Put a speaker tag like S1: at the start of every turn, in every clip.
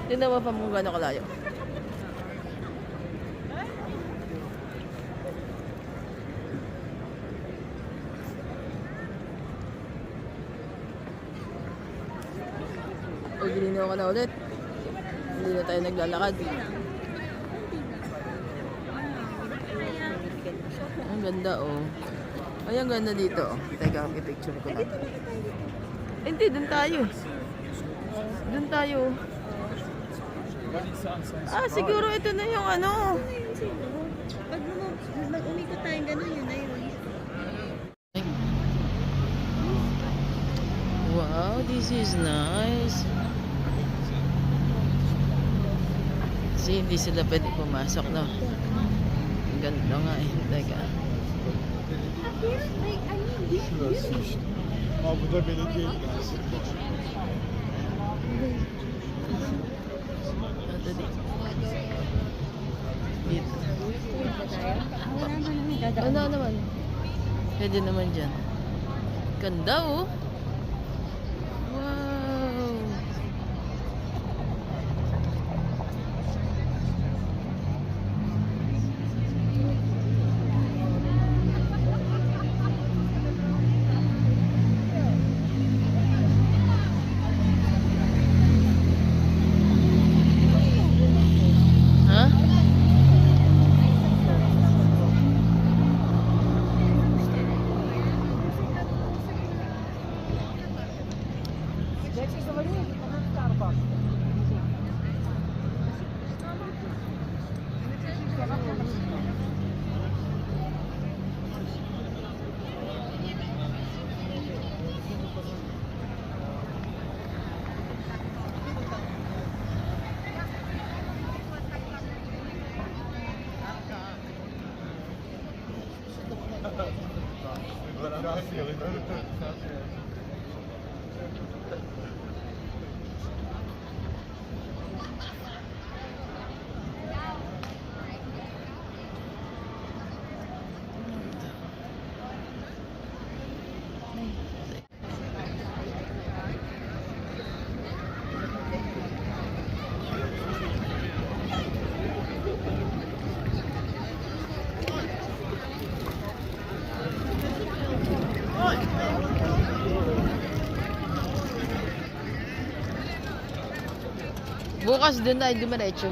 S1: Tingnan mo pa kung gano'ng kalayo. Ay, gininaw ka na ulit. Hindi na tayo naglalakad. Ang ganda, oh. Ay, ang ganda dito, oh. Teka, may picture ko lang. Hindi, dun tayo. Dun tayo. Ah, siguro ito na yung ano.
S2: Pag umikot tayong gano'n, yun na yun.
S1: Wow, this is nice. Kasi hindi sila pwede pumasok, no? Ang ganda nga eh. Teka.
S3: Ama bu da belediye.
S1: Ito dito. Dito. Ano naman? Pwede naman dyan. Ganda, oh. Wow. Ha? Bukas doon tayo dumiretso.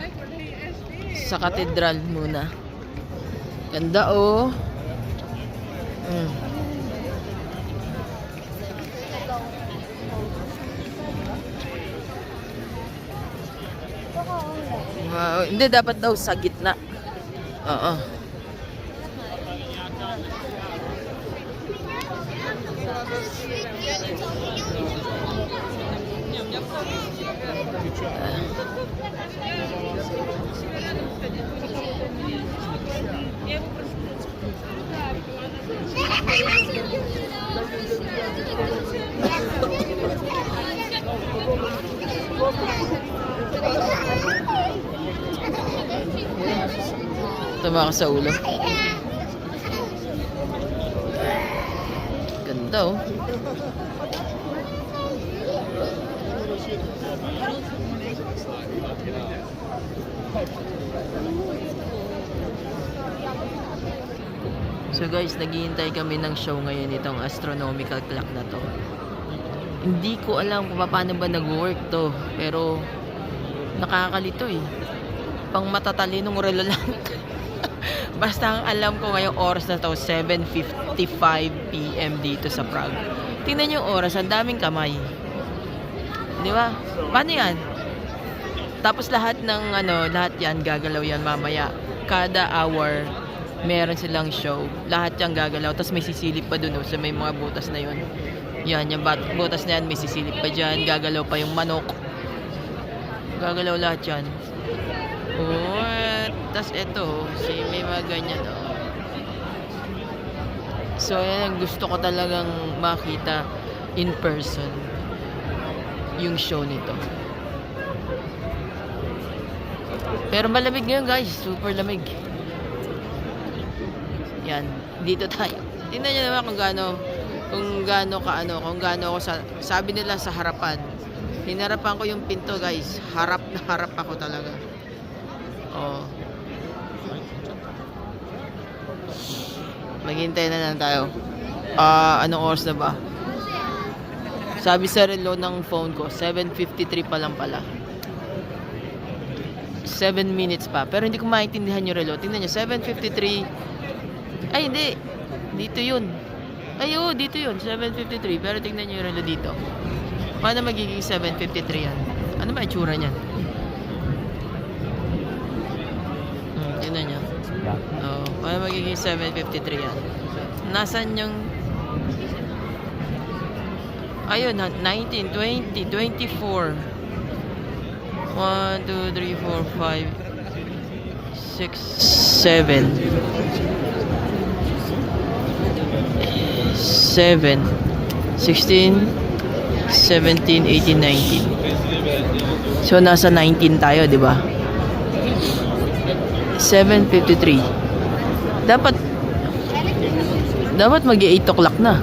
S1: Sa katedral muna. Ganda, oh. Wow. Hindi, dapat daw sa gitna. Oo. Tama ka sa ulo. Ganda, oh. So guys, naghihintay kami ng show ngayon itong astronomical clock na to. Hindi ko alam kung paano ba nag-work to, pero nakakalito eh. Pang matatalinong relo lang. Basta ang alam ko ngayong oras na to, 7:55 PM dito sa Prague. Tingnan yung oras, ang daming kamay. Di ba? Paano yan? Tapos lahat ng lahat yan gagalaw yan mamaya. Kada hour meron silang show. Lahat yan gagalaw. Tapos may sisilip pa dun sa may mga butas na yun. Yan, yung butas na yan, may sisilip pa dyan. Gagalaw pa yung manok. Gagalaw lahat yan. Oh, tapos eto, may mga ganyan, oh. So, yan ang gusto ko talagang makita in person. Yung show nito. Pero malamig ngayon, guys. Super lamig. Yan, dito tayo. Tingnan nyo naman kung gaano ako sabi nila sa harapan. Hinarapan ko yung pinto, guys. Harap na harap ako talaga. Oh. Maghintay na lang tayo. Anong oras na ba? Sabi sa relo ng phone ko, 7:53 pa lang pala. 7 minutes pa. Pero hindi ko maintindihan yung relo. Tingnan nyo, 7:53. Ay, hindi. Dito yun. Ay, oo, dito yun. 7:53. Pero tingnan nyo yung relo dito. Paano magiging 7:53 yan? Ano ba itsura niyan? Tingnan nyo. Oh, paano magiging 7:53 yan? Nasaan yung... Ayun, 19, 20, 24. 1, 2, 3, 4, 5, 6, 7. 7, 16, 17, 18, 19. So, nasa 19 tayo, di ba? 7:53. Dapat mag-8 o'clock na.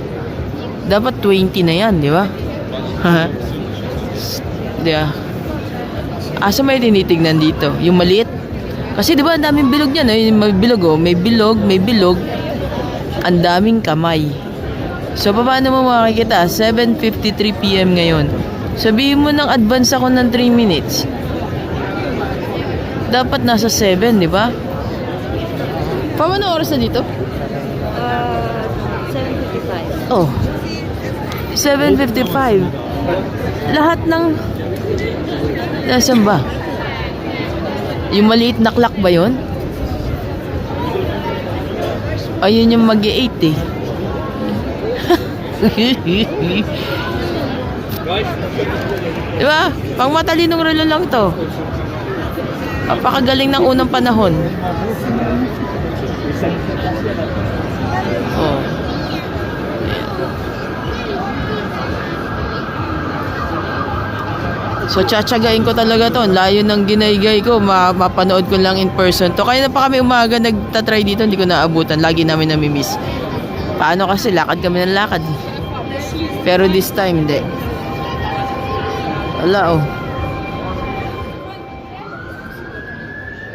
S1: Dapat 20 na yan, di ba? Di ba? Asa may tinitignan dito? Yung maliit? Kasi di ba ang daming bilog niyan, eh? May bilog, oh. May bilog. Ang daming kamay. So, paano mo makikita? 7:53 PM ngayon. Sabihin mo ng advance ako ng 3 minutes. Dapat nasa 7, di ba? Paano oras na dito?
S2: 7:55.
S1: Oh. 7:55. Lahat ng... Nasaan ba? Yung maliit na clock ba yun? Ayun yung mag-8 eh. Diba? Pang matalinong relo lang to. Napakagaling ng unang panahon. Oh. So, tsatsagain ko talaga to. Layo ng ginaygay ko. Mapanood ko lang in person to. Kaya na pa kami umaga nagtatry dito. Hindi ko naabutan. Lagi namin namimiss. Paano kasi? Lakad kami ng lakad. Pero this time, hindi. Wala, oh.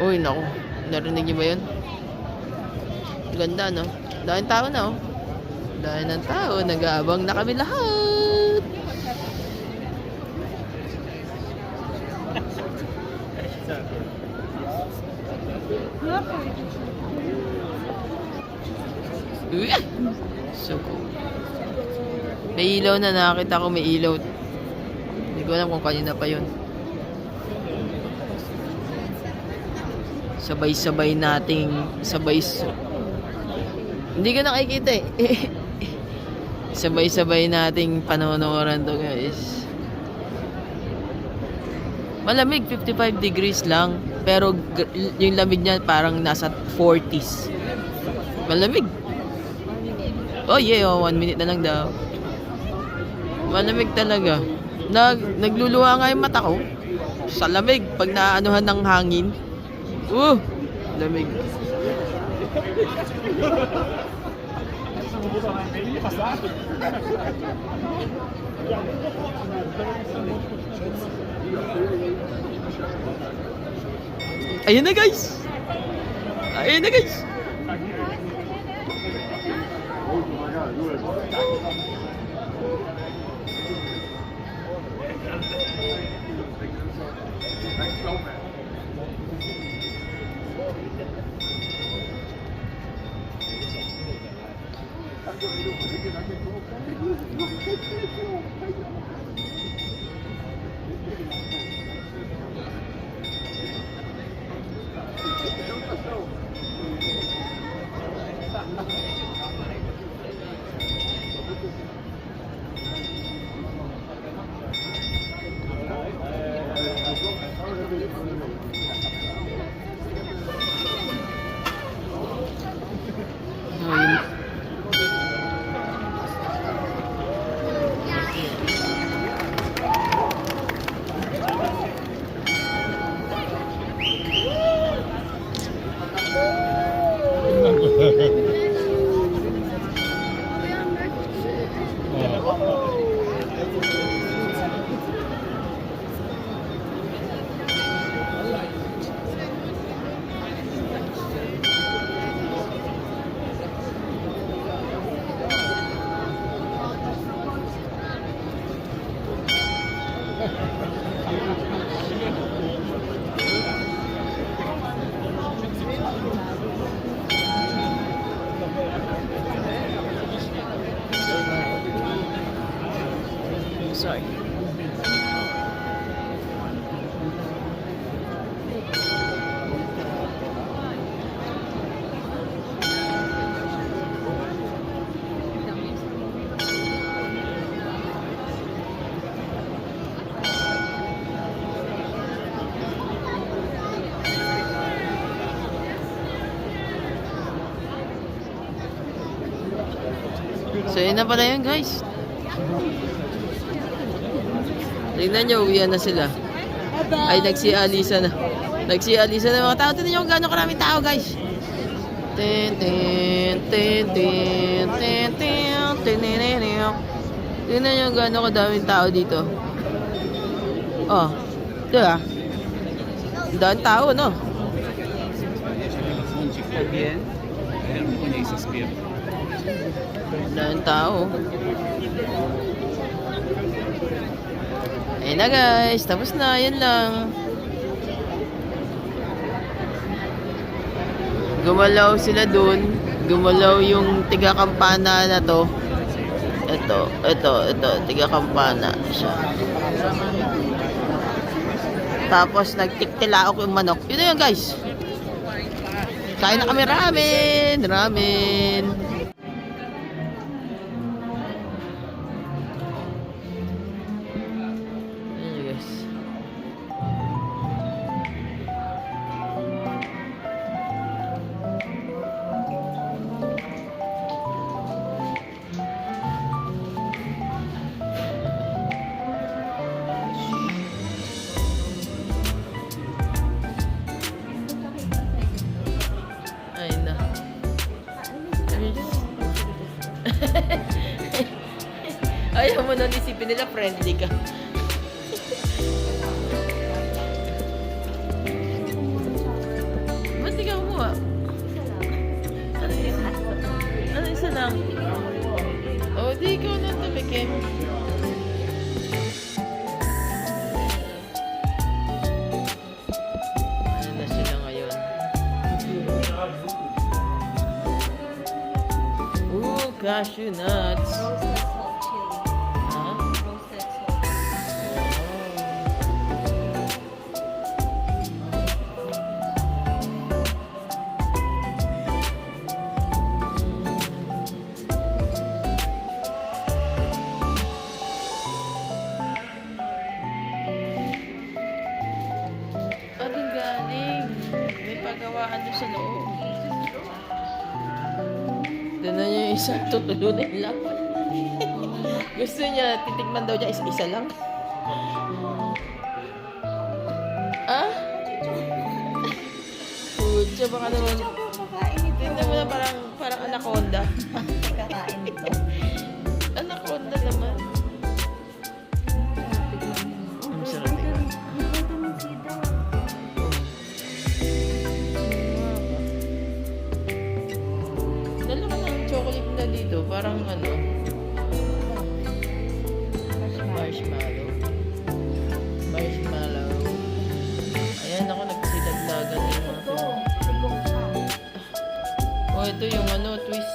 S1: Uy, naku. Narinig niyo ba yun? Ganda, no? Dahil tao na, oh. Dahil ng tao. Nag-aabang na kami lahat. So cool. May ilaw na, nakakita ko may ilaw. Hindi ko alam kung kanina pa yun. Sabay-sabay nating hindi ko nakikita eh. Sabay-sabay nating panonoran to, guys. Malamig, 55 degrees lang. Pero yung lamig niya parang nasa 40s. Malamig. Oh yeah, 1 minute na lang daw. Malamig talaga. Nagluluwa nga yung mata ko. Sa lamig, pag naanuhan ng hangin. Lamig. Ayun na, guys. Ayun na, guys. So, yun na pala yun, guys. Tingnan nyo, uwian na sila. Ay, nagsialisa na. Nagsialisa na mga tao. Tingnan nyo kung gano'ng karaming tao, guys. Tin, tin, tin, tin, tin, tin, tin, tin, tin, tin. Tingnan nyo kung gano'ng kadaming tao dito. Oh, diba? Ang daming tao, no?
S3: Bien. Kung Jesus bien.
S1: Ang daming tao. Ayun na guys, tapos na, yun lang. Gumalaw sila dun. Gumalaw yung tiga-kampana na to. Ito, tiga-kampana siya. Tapos nagtiktilaok yung manok. Yun na yun guys. Kain na kami ramen. Ramen. Ayan guys. Ay na. Ayaw mo nang isipin nila friendly ka. Ba't di ka kumuha? Ano isa lang? O, di ikaw na tumikim. Ano na sila ngayon? Ooh, cashew nuts.
S2: Roasted salt chili.
S1: Huh?
S2: Roasted salt.
S1: Ang galing. May pagawaan doon sa loob. Tignan niyo yung isa, tutulunin lang. Gusto niya, titikman daw niya isa-isa lang. Ah? Pucha, baka naman.
S2: Kakain ito.
S1: Tignan mo na parang anaconda.
S2: Kakain ito.
S1: Anaconda naman. Ang sarap tingnan. Dalawa ng chocolate na dito, parang ano, marshmallow. Marshmallow. Ayan ako, nagsilaglagan yung mga
S2: Ito. Ligong ka.
S1: Oh, ito yung ano, twist.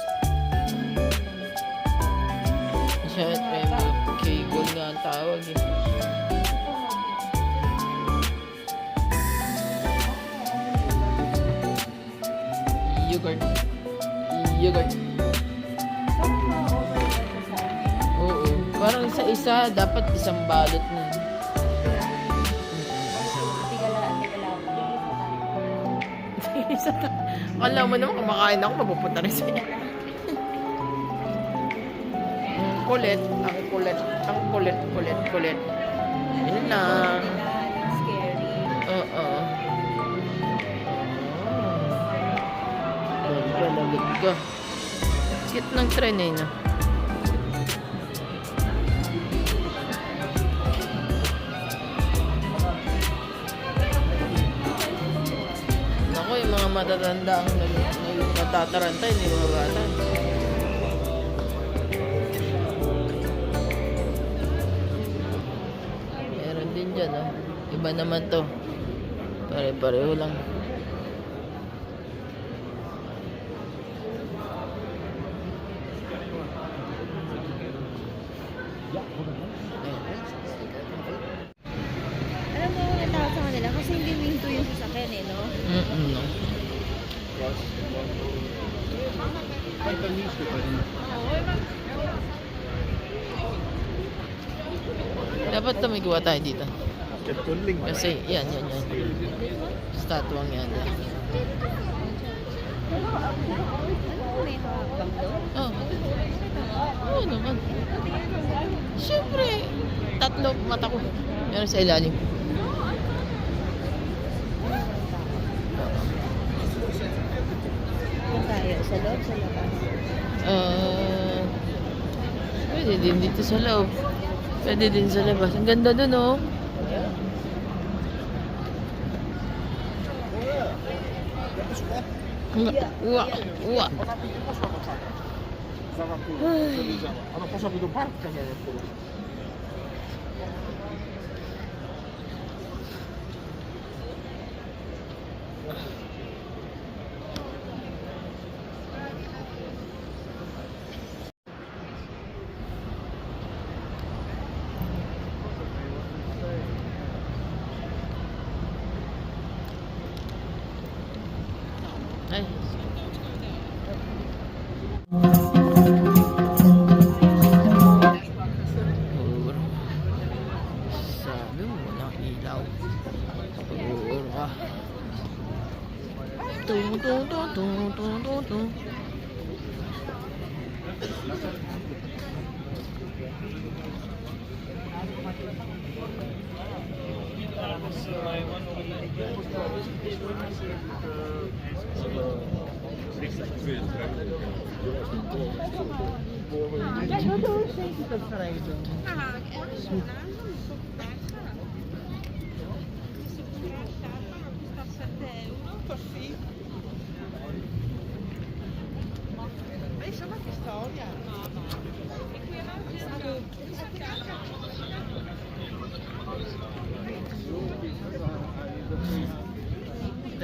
S1: Siya, cable nga ang tawag eh. Yogurt. Yogurt. Oo. Parang sa isa, dapat isang balot na. Isa ka. Akala mo naman kumakain ako, mapupunta rin sa'yo. Kulit. Ang kulit. Ang kulit, kulit, kulit. Yun lang.
S2: Scary.
S1: Oo. Lagot ka. Cute ng tren eh, no? Naku, yung mga matatanda ang natataranta, hindi mga bata. Meron din dyan, ah. Iba naman to. Pare-pareho lang.
S2: Alam mo, natawag sa kanila kasi hindi winto yung sasakyan eh, no?
S1: No. Dapat tumigawa tayo dito. Kasi, yan. Statuang yan.
S2: May habang doon.
S1: Oh. Oo naman. Siyempre, tatlo mata ko. Meron sa ilalim.
S2: Kung tayo, sa loob, sa labas.
S1: Pwede din dito sa loob. Pwede din sa labas. Ang ganda dun, oh. Uwa, uwa. Ay. Puro. Sabi mo, walang ilaw. Puro ka. Tung, tung, tung, tung, tung, tung, tung.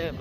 S1: Diba?